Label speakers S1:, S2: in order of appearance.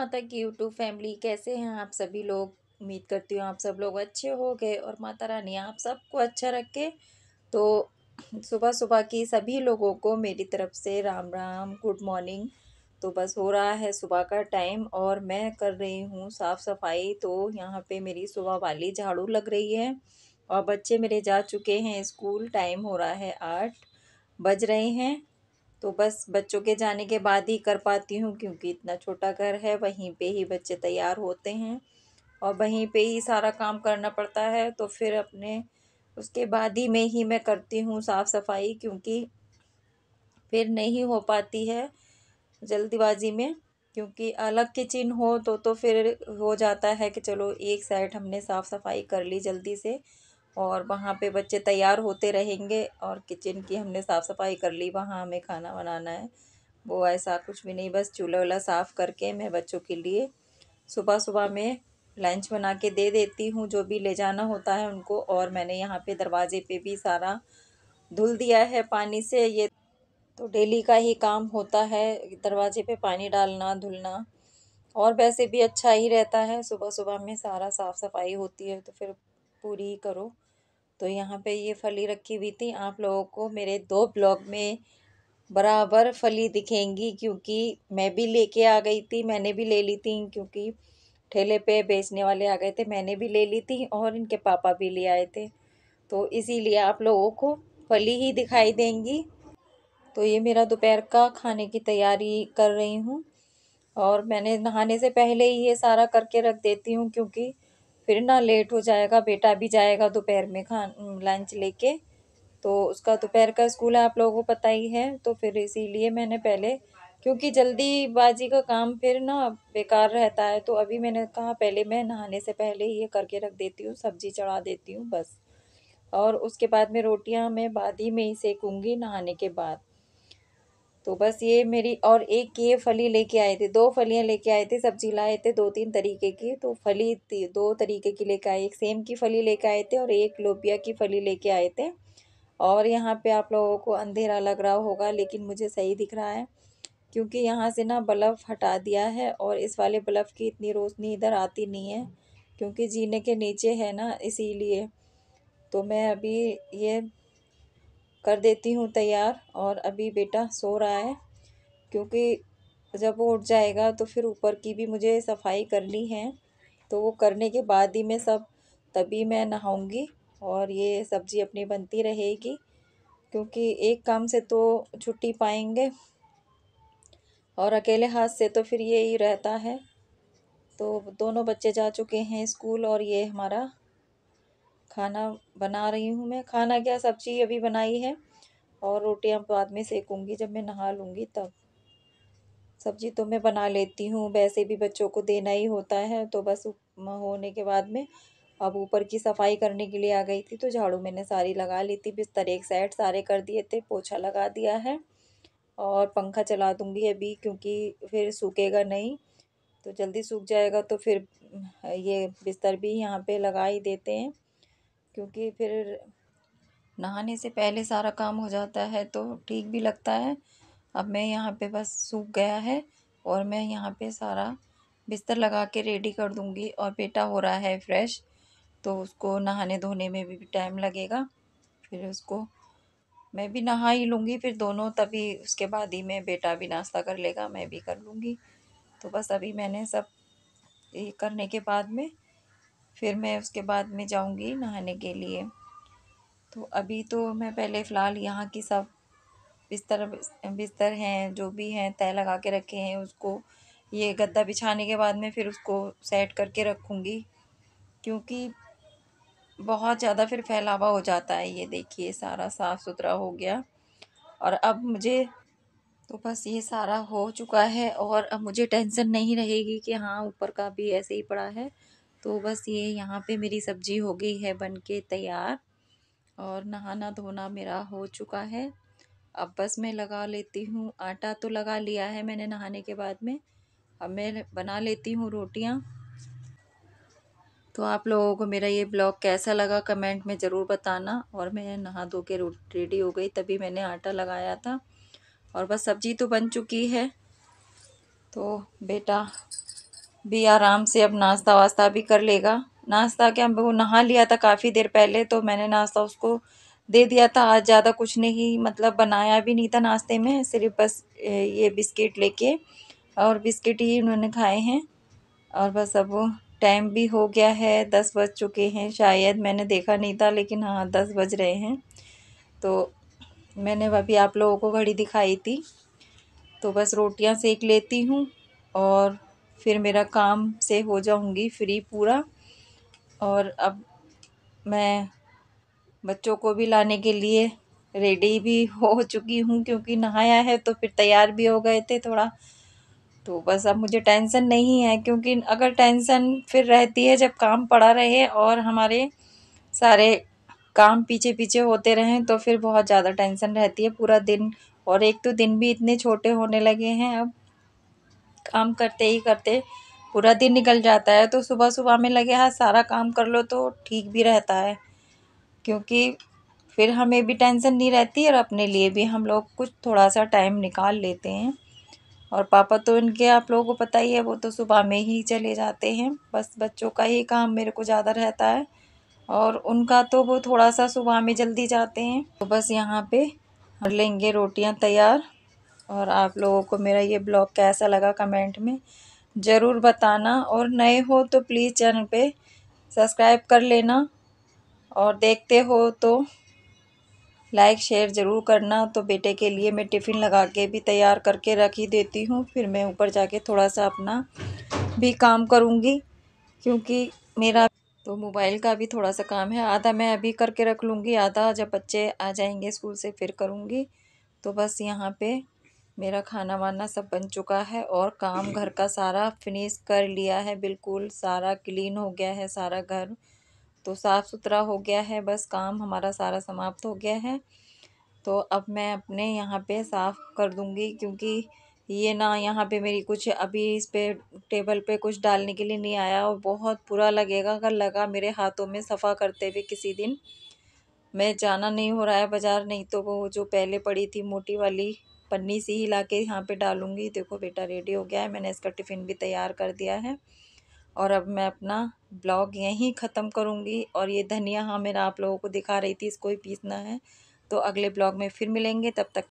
S1: माता की YouTube family, कैसे हैं आप सभी लोग। उम्मीद करती हूँ आप सब लोग अच्छे हो गए और माता रानी आप सबको अच्छा रखे। तो सुबह सुबह की सभी लोगों को मेरी तरफ से राम राम, गुड मॉर्निंग। तो बस हो रहा है सुबह का टाइम और मैं कर रही हूँ साफ़ सफाई। तो यहाँ पे मेरी सुबह वाली झाड़ू लग रही है और बच्चे मेरे जा चुके हैं स्कूल। टाइम हो रहा है 8 बज रहे हैं। तो बस बच्चों के जाने के बाद ही कर पाती हूँ, क्योंकि इतना छोटा घर है, वहीं पे ही बच्चे तैयार होते हैं और वहीं पे ही सारा काम करना पड़ता है। तो फिर अपने उसके बाद ही मैं करती हूँ साफ़ सफाई, क्योंकि फिर नहीं हो पाती है जल्दीबाजी में। क्योंकि अलग किचन हो तो फिर हो जाता है कि चलो एक साइड हमने साफ़ सफाई कर ली जल्दी से और वहाँ पे बच्चे तैयार होते रहेंगे और किचन की हमने साफ़ सफाई कर ली, वहाँ हमें खाना बनाना है। वो ऐसा कुछ भी नहीं, बस चूल्हा वूल्हा साफ़ करके मैं बच्चों के लिए सुबह सुबह में लंच बना के दे देती हूँ, जो भी ले जाना होता है उनको। और मैंने यहाँ पे दरवाजे पे भी सारा धुल दिया है पानी से। ये तो डेली का ही काम होता है, दरवाजे पे पानी डालना धुलना। और वैसे भी अच्छा ही रहता है, सुबह सुबह में सारा साफ़ सफाई होती है तो फिर पूरी ही करो। तो यहाँ पे ये फली रखी हुई थी, आप लोगों को मेरे 2 ब्लॉग में बराबर फली दिखेंगी, क्योंकि मैं भी लेके आ गई थी, मैंने भी ले ली थी, क्योंकि ठेले पे बेचने वाले आ गए थे, मैंने भी ले ली थी और इनके पापा भी ले आए थे। तो इसीलिए आप लोगों को फली ही दिखाई देंगी। तो ये मेरा दोपहर का खाने की तैयारी कर रही हूँ और मैंने नहाने से पहले ही ये सारा करके रख देती हूँ, क्योंकि फिर ना लेट हो जाएगा। बेटा भी जाएगा दोपहर में लंच लेके, तो उसका दोपहर का स्कूल है, आप लोगों को पता ही है। तो फिर इसीलिए मैंने पहले, क्योंकि जल्दीबाजी का काम फिर ना बेकार रहता है, तो अभी मैंने कहा पहले मैं नहाने से पहले ही ये करके रख देती हूँ, सब्जी चढ़ा देती हूँ बस। और उसके बाद में रोटियां मैं बाद ही में ही सेकूंगी नहाने के बाद। तो बस ये मेरी, और एक ये फली लेके आए थे, 2 फलियां लेके आए थे, सब्जी लाए थे 2-3 तरीके की। तो फली 2 तरीके की लेके आए, एक सेम की फली लेके आए थे और एक लोबिया की फली लेके आए थे। और यहाँ पे आप लोगों को अंधेरा लग रहा होगा, लेकिन मुझे सही दिख रहा है, क्योंकि यहाँ से ना बल्ब हटा दिया है और इस वाले बल्ब की इतनी रोशनी इधर आती नहीं है, क्योंकि जीने के नीचे है ना, इसीलिए। तो मैं अभी ये कर देती हूँ तैयार और अभी बेटा सो रहा है, क्योंकि जब वो उठ जाएगा तो फिर ऊपर की भी मुझे सफाई करनी है। तो वो करने के बाद ही मैं सब, तभी मैं नहाऊंगी और ये सब्जी अपनी बनती रहेगी, क्योंकि एक काम से तो छुट्टी पाएंगे और अकेले हाथ से तो फिर ये ही रहता है। तो दोनों बच्चे जा चुके हैं स्कूल और ये हमारा खाना बना रही हूँ मैं। खाना क्या, सब्जी अभी बनाई है और रोटियां बाद में सेकूंगी जब मैं नहा लूँगी तब। सब्जी तो मैं बना लेती हूँ, वैसे भी बच्चों को देना ही होता है। तो बस होने के बाद में अब ऊपर की सफाई करने के लिए आ गई थी, तो झाड़ू मैंने सारी लगा ली थी, बिस्तर एक साइड सारे कर दिए थे, पोछा लगा दिया है और पंखा चला दूंगी अभी, क्योंकि फिर सूखेगा नहीं। तो जल्दी सूख जाएगा तो फिर ये बिस्तर भी यहाँ पे लगा ही देते हैं, क्योंकि फिर नहाने से पहले सारा काम हो जाता है तो ठीक भी लगता है। अब मैं यहाँ पे बस सूख गया है और मैं यहाँ पे सारा बिस्तर लगा के रेडी कर दूँगी। और बेटा हो रहा है फ्रेश, तो उसको नहाने धोने में भी टाइम लगेगा। फिर उसको मैं भी नहा ही लूँगी, फिर दोनों, तभी उसके बाद ही मैं, बेटा भी नाश्ता कर लेगा, मैं भी कर लूँगी। तो बस अभी मैंने सब ये करने के बाद में फिर मैं उसके बाद में जाऊँगी नहाने के लिए। तो अभी तो मैं पहले फ़िलहाल यहाँ की सब बिस्तर बिस्तर हैं जो भी हैं तय लगा के रखे हैं, उसको ये गद्दा बिछाने के बाद में फिर उसको सेट करके रखूँगी, क्योंकि बहुत ज़्यादा फिर फैलावा हो जाता है। ये देखिए सारा साफ़ सुथरा हो गया और अब मुझे, तो बस ये सारा हो चुका है और अब मुझे टेंशन नहीं रहेगी कि हाँ ऊपर का भी ऐसे ही पड़ा है। तो बस ये यहाँ पे मेरी सब्जी हो गई है बन के तैयार और नहाना धोना मेरा हो चुका है। अब बस मैं लगा लेती हूँ, आटा तो लगा लिया है मैंने नहाने के बाद में। अब मैं बना लेती हूँ रोटियाँ। तो आप लोगों को मेरा ये ब्लॉग कैसा लगा कमेंट में ज़रूर बताना। और मैं नहा धो के रेडी हो गई, तभी मैंने आटा लगाया था और बस सब्जी तो बन चुकी है। तो बेटा भी आराम से अब नाश्ता वास्ता भी कर लेगा। नाश्ता क्या, वो नहा लिया था काफ़ी देर पहले, तो मैंने नाश्ता उसको दे दिया था। आज ज़्यादा कुछ नहीं मतलब बनाया भी नहीं था नाश्ते में, सिर्फ बस ये बिस्किट लेके और बिस्किट ही उन्होंने खाए हैं। और बस अब वो टाइम भी हो गया है, 10 बज चुके हैं शायद, मैंने देखा नहीं था लेकिन हाँ 10 बज रहे हैं। तो मैंने अभी आप लोगों को घड़ी दिखाई थी। तो बस रोटियां सेक लेती हूँ और फिर मेरा काम से हो जाऊंगी फ्री पूरा। और अब मैं बच्चों को भी लाने के लिए रेडी भी हो चुकी हूँ, क्योंकि नहाया है तो फिर तैयार भी हो गए थे थोड़ा। तो बस अब मुझे टेंशन नहीं है, क्योंकि अगर टेंशन फिर रहती है जब काम पड़ा रहे और हमारे सारे काम पीछे पीछे होते रहें, तो फिर बहुत ज़्यादा टेंशन रहती है पूरा दिन। और एक तो दिन भी इतने छोटे होने लगे हैं अब, काम करते ही करते पूरा दिन निकल जाता है। तो सुबह सुबह में लगे हाथ सारा काम कर लो तो ठीक भी रहता है, क्योंकि फिर हमें भी टेंशन नहीं रहती और अपने लिए भी हम लोग कुछ थोड़ा सा टाइम निकाल लेते हैं। और पापा तो इनके आप लोगों को पता ही है, वो तो सुबह में ही चले जाते हैं। बस बच्चों का ही काम मेरे को ज़्यादा रहता है, और उनका तो वो थोड़ा सा सुबह में जल्दी जाते हैं। तो बस यहाँ पे कर लेंगे रोटियां तैयार। और आप लोगों को मेरा ये ब्लॉग कैसा लगा कमेंट में ज़रूर बताना, और नए हो तो प्लीज़ चैनल पे सब्सक्राइब कर लेना, और देखते हो तो लाइक शेयर ज़रूर करना। तो बेटे के लिए मैं टिफ़िन लगा के भी तैयार करके रख ही देती हूँ, फिर मैं ऊपर जाके थोड़ा सा अपना भी काम करूँगी, क्योंकि मेरा तो मोबाइल का भी थोड़ा सा काम है। आधा मैं अभी करके रख लूँगी, आधा जब बच्चे आ जाएंगे स्कूल से फिर करूँगी। तो बस यहाँ पे मेरा खाना वाना सब बन चुका है, और काम घर का सारा फिनिश कर लिया है, बिल्कुल सारा क्लीन हो गया है, सारा घर तो साफ़ सुथरा हो गया है। बस काम हमारा सारा समाप्त हो गया है। तो अब मैं अपने यहाँ पे साफ़ कर दूँगी, क्योंकि ये ना यहाँ पे मेरी कुछ अभी इस पे टेबल पे कुछ डालने के लिए नहीं आया, और बहुत बुरा लगेगा अगर लगा मेरे हाथों में सफ़ा करते हुए किसी दिन। मैं जाना नहीं हो रहा है बाज़ार, नहीं तो वो जो पहले पड़ी थी मोटी वाली पन्नी सी ही ला के यहाँ पे डालूँगी। देखो बेटा रेडी हो गया है, मैंने इसका टिफ़िन भी तैयार कर दिया है। और अब मैं अपना ब्लॉग यहीं ख़त्म करूँगी। और ये धनिया हाँ मेरा आप लोगों को दिखा रही थी, इसको ही पीसना है। तो अगले ब्लॉग में फिर मिलेंगे, तब तक